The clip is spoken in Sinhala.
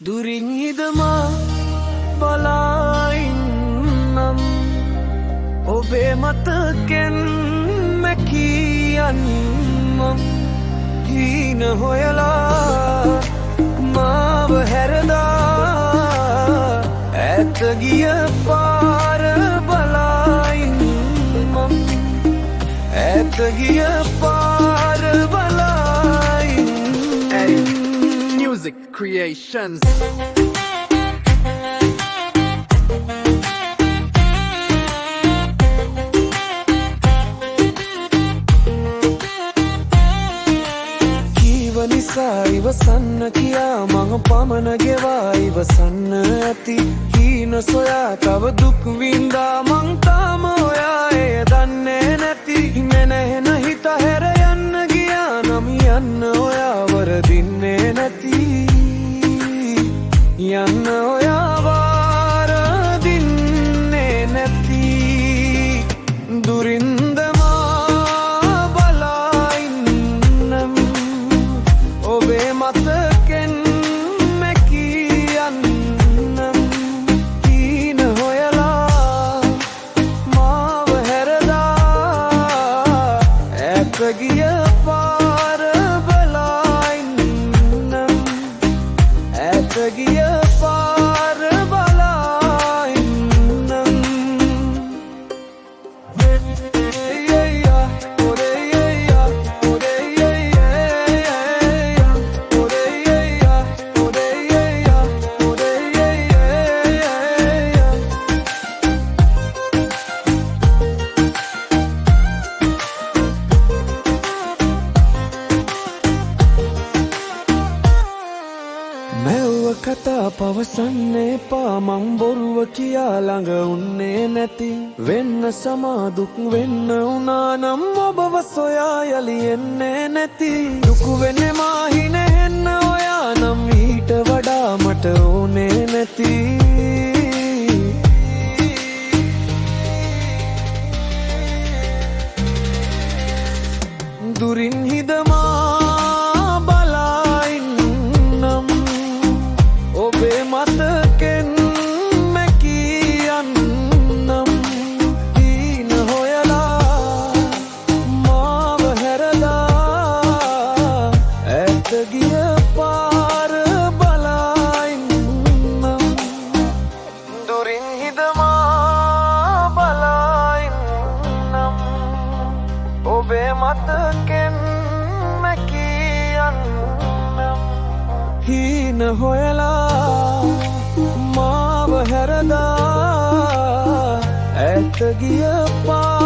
දුරින් හිදමා බලාඉන්නම් ඔබේ මතකෙන් මැකියන්නම් හීන හොයලා මාව හැරදා ඇත ගිය පාර බලාඉන්නම් ඇත ගිය පාර බලාඉන්නම් Music Creations. නිසා ඉවසන්න කියා මං පමණ ගෙවා ඉවසන්න ඇති හීන සොයා තව දුක් වින්දා මං තාම ඔයා එය දන්නේ නැති මෙනහෙන හිත හැර යන්න ගියා නම් යන්න ඔයා වරදින්නේ නැති යන්න ඔයා වරදින්නේ නැති දුරින්ද මතකෙන් මැකියන්නම් හීන හොයලා මාව හැරදා ඇත ගිය පාර බලාඉන්නම් ඇත ගිය පාර බලාඉන්නම් මැව්ව කතා පවසන්න එපා මං බොරුව කියා ළඟ උන්නේ නැති වෙන්න සමාදුක් වෙන්න උනා නම් ඔබව සොයා යලි එන්නේ නැති දුකු වෙන්නේ මාහින හෙන්න ඔයා නම් ඊට වඩා මට ඕනේ නැති දුරින් හිදමා මතකෙන් මැකියන්නම් හීන හොයලා මාව හැරදා ඇත ගිය පාර බලාඉන්නම් දුරින් හිදමා බලාඉන්නම් ඔබේ මතකෙන් මැකියන්නම් හීන හොයලා මාව හැරදා ඇත ගිය පා